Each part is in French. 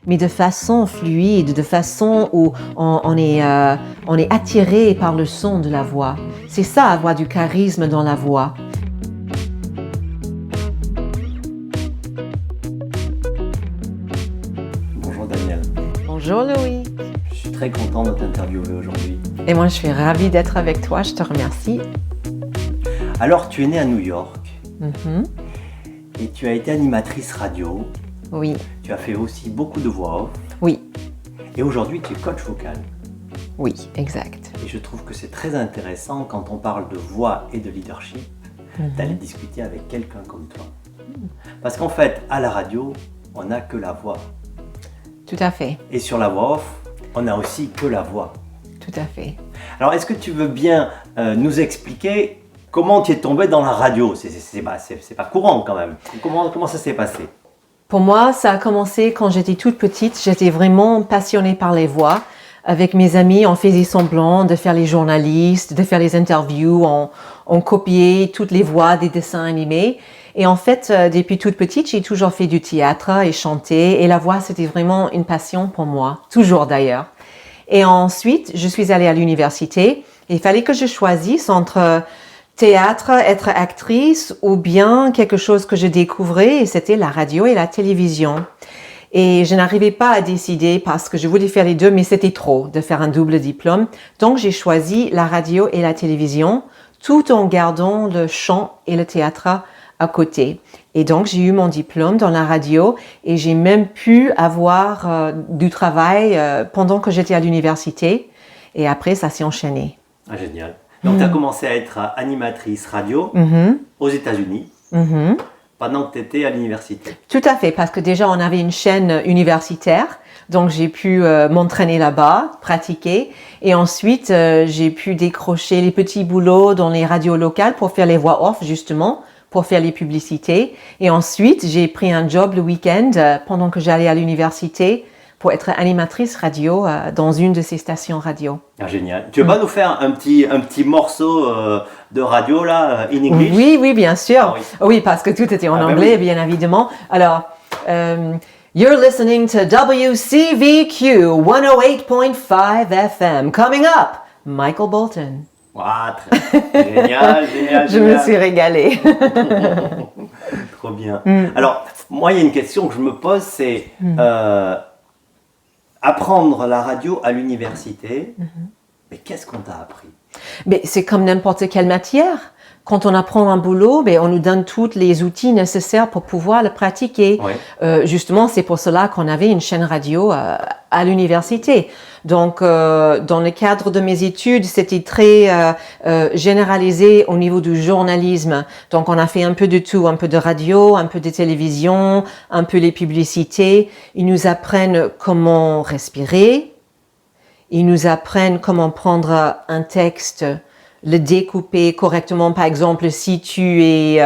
mais de façon fluide, de façon où on est attiré par le son de la voix. C'est ça, avoir du charisme dans la voix. Bonjour Daniel. Bonjour Louis. Je suis très content de t'interviewer aujourd'hui. Et moi, je suis ravie d'être avec toi, je te remercie. Alors, tu es née à New York Mhm. et tu as été animatrice radio. Oui, Tu as fait aussi beaucoup de voix off oui, et aujourd'hui tu es coach vocal. oui, exact. Et je trouve que c'est très intéressant quand on parle de voix et de leadership d'aller discuter avec quelqu'un comme toi. Parce qu'en fait, à la radio, on n'a que la voix. Tout à fait, Et sur la voix off, on n'a aussi que la voix. tout à fait. Alors, est-ce que tu veux bien nous expliquer comment tu es tombé dans la radio? C'est pas courant quand même. Comment ça s'est passé? Pour moi, ça a commencé quand j'étais toute petite. J'étais vraiment passionnée par les voix. Avec mes amis, on faisait semblant de faire les journalistes, de faire les interviews. On copiait toutes les voix des dessins animés. Et en fait, depuis toute petite, j'ai toujours fait du théâtre et chanté. Et la voix, c'était vraiment une passion pour moi. Toujours d'ailleurs. Et ensuite, je suis allée à l'université. Il fallait que je choisisse entre théâtre, être actrice ou bien quelque chose que je découvrais, et c'était la radio et la télévision. Et je n'arrivais pas à décider parce que je voulais faire les deux, mais c'était trop de faire un double diplôme. Donc j'ai choisi la radio et la télévision tout en gardant le chant et le théâtre à côté. Et donc j'ai eu mon diplôme dans la radio et j'ai même pu avoir du travail pendant que j'étais à l'université. Et après, ça s'est enchaîné. Ah, génial. Donc, tu as commencé à être animatrice radio aux États-Unis pendant que tu étais à l'université. Tout à fait, parce que déjà on avait une chaîne universitaire, donc j'ai pu m'entraîner là-bas, pratiquer, et ensuite j'ai pu décrocher les petits boulots dans les radios locales pour faire les voix off justement, pour faire les publicités, et ensuite j'ai pris un job le week-end pendant que j'allais à l'université pour être animatrice radio dans une de ces stations radio. Ah, génial. Tu veux pas nous faire un petit morceau de radio là, in English? Oui, bien sûr. Ah, oui. Oui, parce que tout était en Ah, ben anglais, oui. bien évidemment. Alors, you're listening to WCVQ 108.5 FM. Coming up, Michael Bolton. Ah, très génial, génial. Je me suis régalée. Trop bien. Alors, moi, il y a une question que je me pose, c'est apprendre la radio à l'université. Mais qu'est-ce qu'on t'a appris? Mais c'est comme n'importe quelle matière. Quand on apprend un boulot, on nous donne tous les outils nécessaires pour pouvoir le pratiquer. Ouais. Justement, c'est pour cela qu'on avait une chaîne radio à l'université. Donc, dans le cadre de mes études, c'était très généralisé au niveau du journalisme. Donc, on a fait un peu de tout, un peu de radio, un peu de télévision, un peu les publicités. Ils nous apprennent comment respirer. Ils nous apprennent comment prendre un texte, le découper correctement. Par exemple, si tu es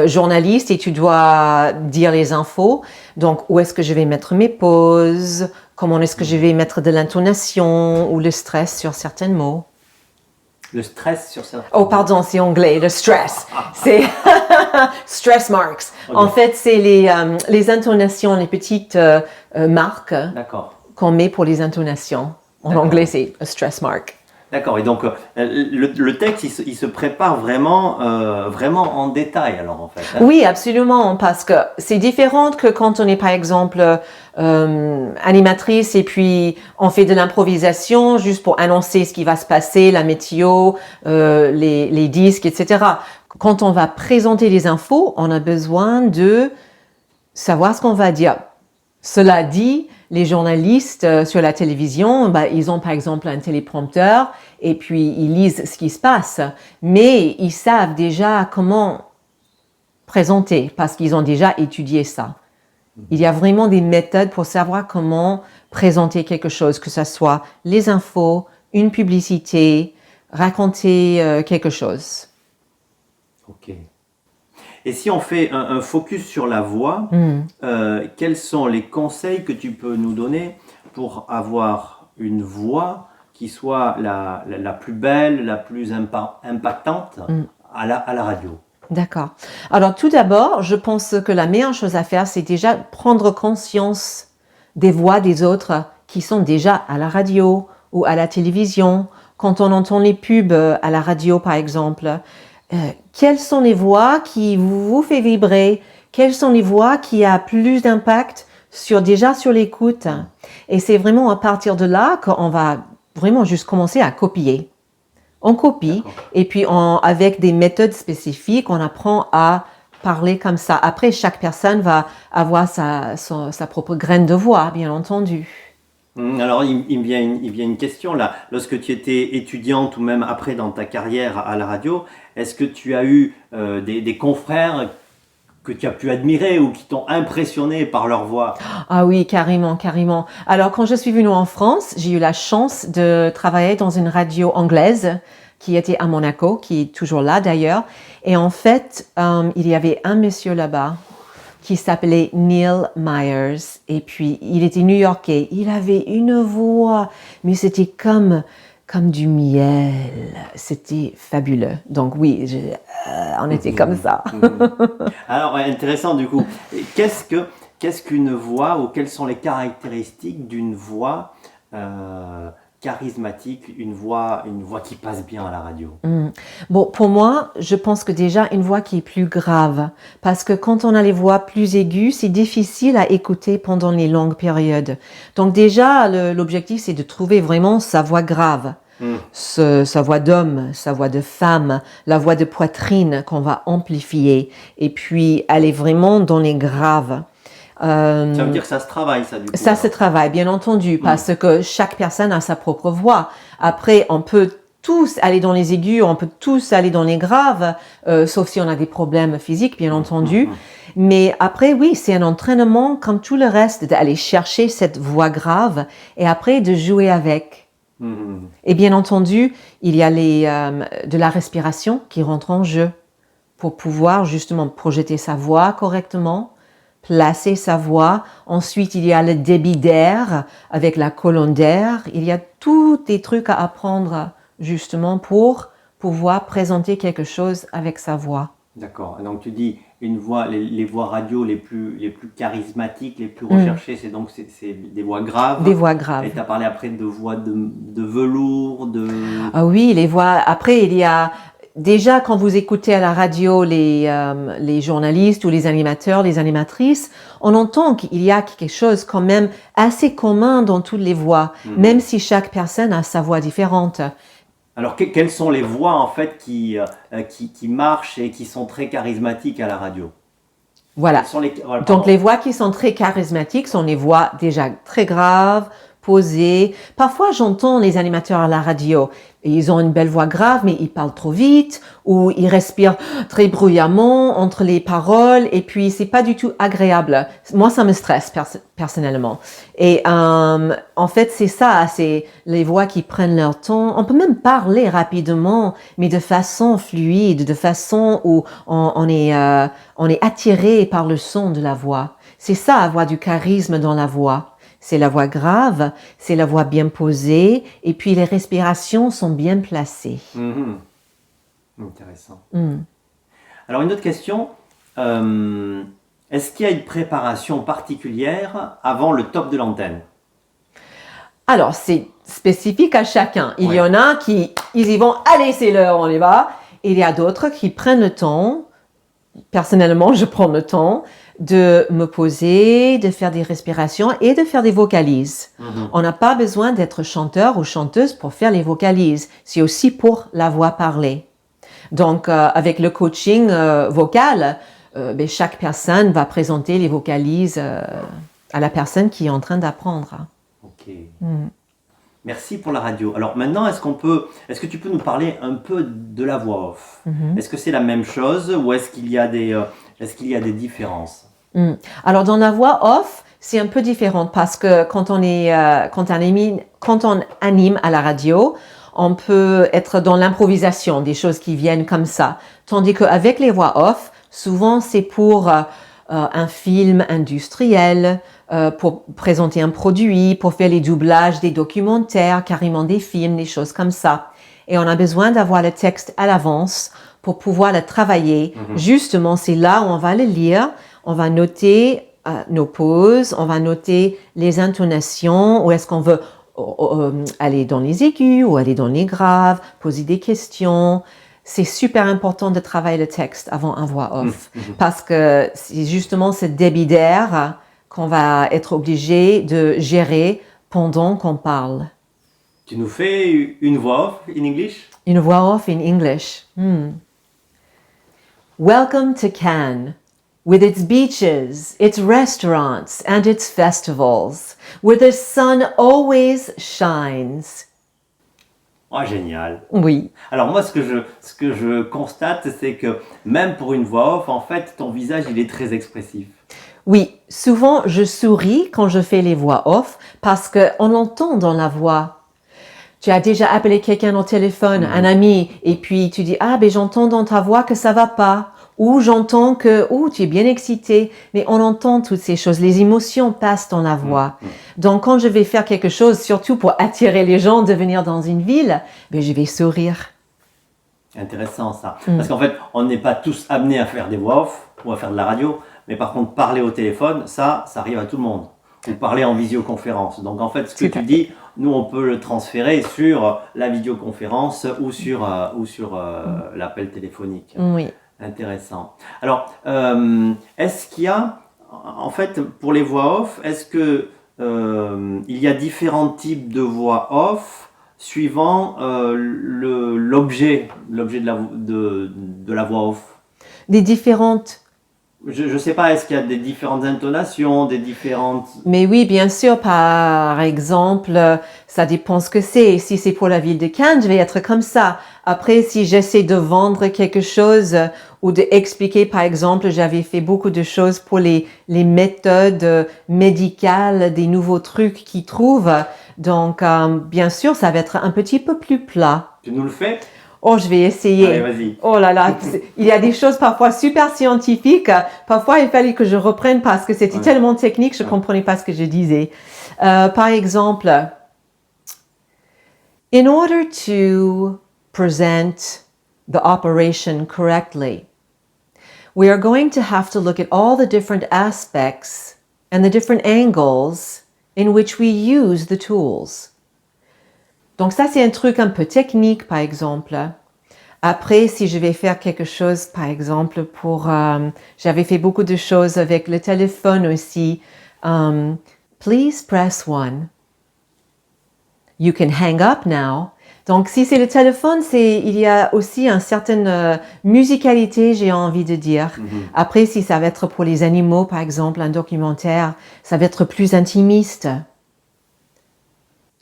journaliste et tu dois dire les infos, donc où est-ce que je vais mettre mes pauses, comment est-ce que je vais mettre de l'intonation ou le stress sur certains mots. Le stress sur ça. Oh, pardon, c'est anglais, le stress. C'est stress marks. Okay. En fait, c'est les intonations, les petites marques D'accord. qu'on met pour les intonations. En anglais, c'est a stress mark. D'accord, et donc le texte, il se prépare vraiment en détail alors en fait. Hein? Oui, absolument, parce que c'est différent que quand on est par exemple animatrice et puis on fait de l'improvisation juste pour annoncer ce qui va se passer, la météo, les disques, etc. Quand on va présenter les infos, on a besoin de savoir ce qu'on va dire. Cela dit, les journalistes sur la télévision, ils ont par exemple un téléprompteur et puis ils lisent ce qui se passe, mais ils savent déjà comment présenter parce qu'ils ont déjà étudié ça. Il y a vraiment des méthodes pour savoir comment présenter quelque chose, que ce soit les infos, une publicité, raconter quelque chose. Ok. Et si on fait un focus sur la voix, quels sont les conseils que tu peux nous donner pour avoir une voix qui soit la plus belle, la plus impactante à la radio? D'accord. Alors tout d'abord, je pense que la meilleure chose à faire, c'est déjà prendre conscience des voix des autres qui sont déjà à la radio ou à la télévision. Quand on entend les pubs à la radio, par exemple, quelles sont les voix qui vous fait vibrer? Quelles sont les voix qui ont plus d'impact sur l'écoute? Et c'est vraiment à partir de là qu'on va vraiment juste commencer à copier. On copie, et puis avec des méthodes spécifiques, on apprend à parler comme ça. Après, chaque personne va avoir sa propre graine de voix, bien entendu. Alors, il me vient une question là. Lorsque tu étais étudiante ou même après dans ta carrière à la radio, est-ce que tu as eu des confrères que tu as pu admirer ou qui t'ont impressionné par leur voix? Ah oui, carrément, carrément. Alors, quand je suis venue en France, j'ai eu la chance de travailler dans une radio anglaise qui était à Monaco, qui est toujours là d'ailleurs. Et en fait, il y avait un monsieur là-bas qui s'appelait Neil Myers. Et puis, il était new-yorkais. Il avait une voix, mais c'était comme du miel. C'était fabuleux. Donc oui, on était comme ça. Alors, intéressant du coup. Qu'est-ce qu'une voix ou quelles sont les caractéristiques d'une voix charismatique, une voix qui passe bien à la radio? Bon, pour moi, je pense que déjà une voix qui est plus grave, parce que quand on a les voix plus aiguës, c'est difficile à écouter pendant les longues périodes. Donc déjà, l'objectif, c'est de trouver vraiment sa voix grave, sa voix d'homme, sa voix de femme, la voix de poitrine qu'on va amplifier, et puis aller vraiment dans les graves. Ça veut dire que ça se travaille, ça, du coup? Ça se travaille, bien entendu, parce que chaque personne a sa propre voix. Après, on peut tous aller dans les aigus, on peut tous aller dans les graves, sauf si on a des problèmes physiques, bien entendu. Mais après, oui, c'est un entraînement comme tout le reste, d'aller chercher cette voix grave et après de jouer avec. Et bien entendu, il y a de la respiration qui rentre en jeu pour pouvoir justement projeter sa voix correctement, placer sa voix. Ensuite, il y a le débit d'air avec la colonne d'air. Il y a tous des trucs à apprendre justement pour pouvoir présenter quelque chose avec sa voix. D'accord. Donc tu dis une voix, les voix radio les plus charismatiques, les plus recherchées, c'est des voix graves. Des voix graves. Et tu as parlé après de voix de velours, de... Ah oui, les voix. Après, il y a déjà, quand vous écoutez à la radio les journalistes ou les animateurs, les animatrices, on entend qu'il y a quelque chose quand même assez commun dans toutes les voix, même si chaque personne a sa voix différente. Alors, quelles sont les voix en fait qui marchent et qui sont très charismatiques à la radio? Voilà. Donc, les voix qui sont très charismatiques sont les voix déjà très graves, posées. Parfois, j'entends les animateurs à la radio. Et ils ont une belle voix grave, mais ils parlent trop vite ou ils respirent très bruyamment entre les paroles et puis c'est pas du tout agréable. Moi, ça me stresse personnellement. Et en fait, c'est ça, c'est les voix qui prennent leur temps. On peut même parler rapidement, mais de façon fluide, de façon où on est attiré par le son de la voix. C'est ça, avoir du charisme dans la voix. C'est la voix grave, c'est la voix bien posée, et puis les respirations sont bien placées. Intéressant. Alors une autre question, est-ce qu'il y a une préparation particulière avant le top de l'antenne? Alors c'est spécifique à chacun. Il y en a qui ils y vont, allez c'est l'heure, on y va. Et il y a d'autres qui prennent le temps. Personnellement, je prends le temps de me poser, de faire des respirations et de faire des vocalises. On n'a pas besoin d'être chanteur ou chanteuse pour faire les vocalises. C'est aussi pour la voix parlée. Donc, avec le coaching vocal, chaque personne va présenter les vocalises à la personne qui est en train d'apprendre. Ok. Merci pour la radio. Alors maintenant, est-ce que tu peux nous parler un peu de la voix off? Est-ce que c'est la même chose ou est-ce qu'il y a des différences? Alors dans la voix off, c'est un peu différent parce que quand on anime à la radio, on peut être dans l'improvisation, des choses qui viennent comme ça. Tandis qu'avec les voix off, souvent c'est pour un film industriel, pour présenter un produit, pour faire les doublages des documentaires, carrément des films, des choses comme ça. Et on a besoin d'avoir le texte à l'avance pour pouvoir le travailler. Justement, c'est là où on va le lire, on va noter nos pauses, on va noter les intonations, où est-ce qu'on veut aller dans les aigus ou aller dans les graves, poser des questions. C'est super important de travailler le texte avant un voix off, parce que c'est justement ce débit d'air qu'on va être obligé de gérer pendant qu'on parle. Tu nous fais une voix off in English? Une voix off in English. Welcome to Cannes, with its beaches, its restaurants, and its festivals, where the sun always shines. Oh, génial. Oui. Alors moi, ce que je constate, c'est que même pour une voix off, en fait, ton visage, il est très expressif. Oui, souvent je souris quand je fais les voix off parce qu'on l'entend dans la voix. Tu as déjà appelé quelqu'un au téléphone, un ami, et puis tu dis « Ah, ben j'entends dans ta voix que ça va pas ». Ou j'entends que « tu es bien excité ». Mais on entend toutes ces choses, les émotions passent dans la voix. Donc quand je vais faire quelque chose, surtout pour attirer les gens de venir dans une ville, ben je vais sourire. Intéressant ça. Parce qu'en fait, on n'est pas tous amenés à faire des voix off ou à faire de la radio, mais par contre, parler au téléphone, ça arrive à tout le monde. Ou parler en visioconférence. Donc en fait, ce que tu dis, nous, on peut le transférer sur la vidéoconférence ou sur l'appel téléphonique. Oui. Intéressant. Alors, est-ce qu'il y a, en fait, pour les voix off, est-ce que il y a différents types de voix off suivant l'objet de la voix off? Des différentes... Je ne sais pas, est-ce qu'il y a des différentes intonations, des différentes... Mais oui, bien sûr, par exemple, ça dépend ce que c'est. Si c'est pour la ville de Cannes, je vais être comme ça. Après, si j'essaie de vendre quelque chose ou d'expliquer, par exemple, j'avais fait beaucoup de choses pour les méthodes médicales, des nouveaux trucs qu'ils trouvent. Donc, bien sûr, ça va être un petit peu plus plat. Tu nous le fais? Oh, je vais essayer. Allez, vas-y. Oh là là, il y a des choses parfois super scientifiques. Parfois, il fallait que je reprenne parce que c'était tellement technique, je ne comprenais pas ce que je disais. Par exemple, in order to present the operation correctly, we are going to have to look at all the different aspects and the different angles in which we use the tools. Donc ça, c'est un truc un peu technique, par exemple. Après, si je vais faire quelque chose, par exemple, j'avais fait beaucoup de choses avec le téléphone aussi. Please press 1. You can hang up now. Donc, si c'est le téléphone, il y a aussi une certaine musicalité, j'ai envie de dire. Après, si ça va être pour les animaux, par exemple, un documentaire, ça va être plus intimiste.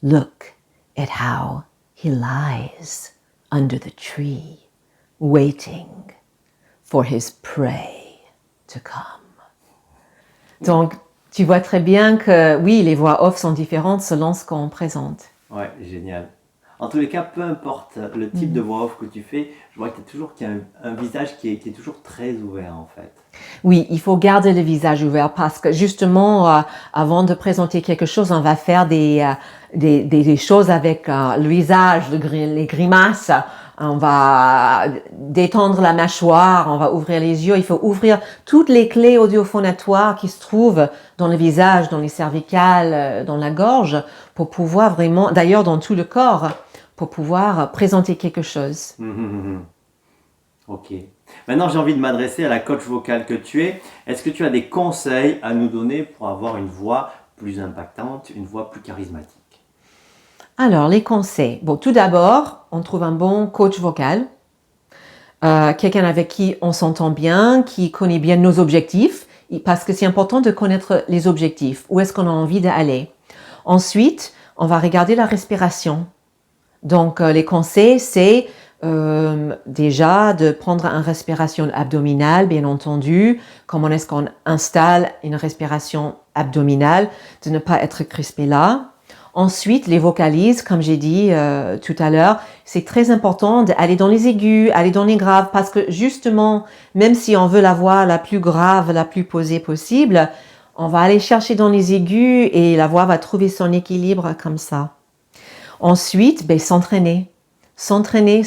Look at how he lies under the tree, waiting for his prey to come. Donc, tu vois très bien que, oui, les voix off sont différentes selon ce qu'on présente. Ouais, génial. En tous les cas, peu importe le type de voix off que tu fais, je vois qu'il y a un visage qui est toujours très ouvert, en fait. Oui, il faut garder le visage ouvert parce que justement, avant de présenter quelque chose, on va faire des choses avec le visage, les grimaces. On va détendre la mâchoire, on va ouvrir les yeux. Il faut ouvrir toutes les clés audiophonatoires qui se trouvent dans le visage, dans les cervicales, dans la gorge, pour pouvoir vraiment, d'ailleurs dans tout le corps, pour pouvoir présenter quelque chose. Ok. Maintenant, j'ai envie de m'adresser à la coach vocale que tu es. Est-ce que tu as des conseils à nous donner pour avoir une voix plus impactante, une voix plus charismatique? Alors, les conseils. Bon, tout d'abord, on trouve un bon coach vocal, quelqu'un avec qui on s'entend bien, qui connaît bien nos objectifs, parce que c'est important de connaître les objectifs, où est-ce qu'on a envie d'aller. Ensuite, on va regarder la respiration. Donc, les conseils, c'est déjà de prendre une respiration abdominale, bien entendu. Comment est-ce qu'on installe une respiration abdominale, de ne pas être crispé là. Ensuite, les vocalises, comme j'ai dit tout à l'heure, c'est très important d'aller dans les aigus, aller dans les graves, parce que justement, même si on veut la voix la plus grave, la plus posée possible, on va aller chercher dans les aigus et la voix va trouver son équilibre comme ça. Ensuite, s'entraîner. S'entraîner,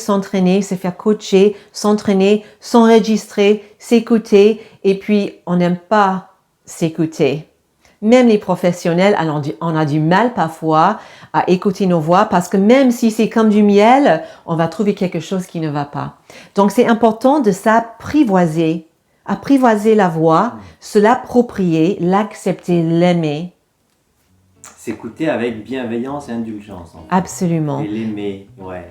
se faire coacher, s'entraîner, s'enregistrer, s'écouter. Et puis, on n'aime pas s'écouter. Même les professionnels, on a du mal parfois à écouter nos voix parce que même si c'est comme du miel, on va trouver quelque chose qui ne va pas. Donc, c'est important de s'apprivoiser, apprivoiser la voix, se l'approprier, l'accepter, l'aimer. S'écouter avec bienveillance et indulgence. En fait. Absolument. Et l'aimer, ouais.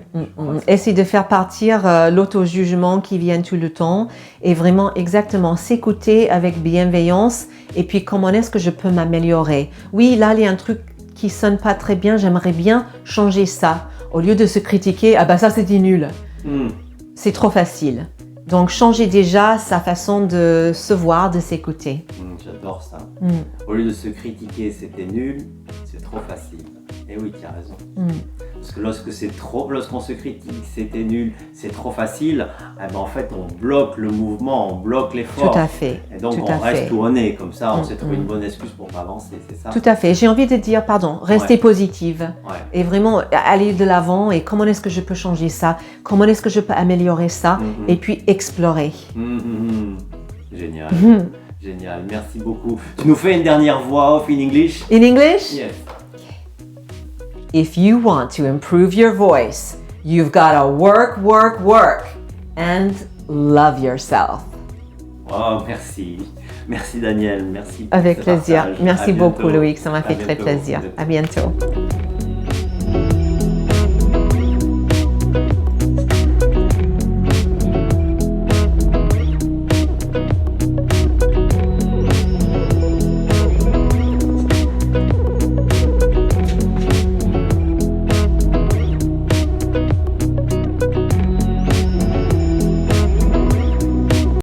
Essayer de faire partir l'auto-jugement qui vient tout le temps et vraiment exactement s'écouter avec bienveillance et puis comment est-ce que je peux m'améliorer. Oui, là, il y a un truc qui sonne pas très bien, j'aimerais bien changer ça. Au lieu de se critiquer, ah bah ça c'était nul. C'est trop facile. Donc, changer déjà sa façon de se voir, de s'écouter. J'adore ça. Au lieu de se critiquer, c'était nul, c'est trop facile. Et oui, tu as raison. Parce que lorsqu'on se critique, c'était nul, c'est trop facile, eh ben en fait, on bloque le mouvement, on bloque l'effort. Tout à fait. Et donc, on reste tout au nez, comme ça, on s'est trouvé une bonne excuse pour pas avancer, c'est ça? Tout à fait. J'ai envie de dire, rester positive. Et vraiment aller de l'avant et comment est-ce que je peux changer ça? Comment est-ce que je peux améliorer ça? Et puis explorer. Génial. Génial, merci beaucoup. Tu nous fais une dernière voix off in English? In English? Yes. If you want to improve your voice, you've got to work, work, work and love yourself. Oh, merci. Merci Danielle, merci. Avec plaisir. Partage. Merci beaucoup bientôt. Loïc, ça m'a fait très plaisir. À bientôt.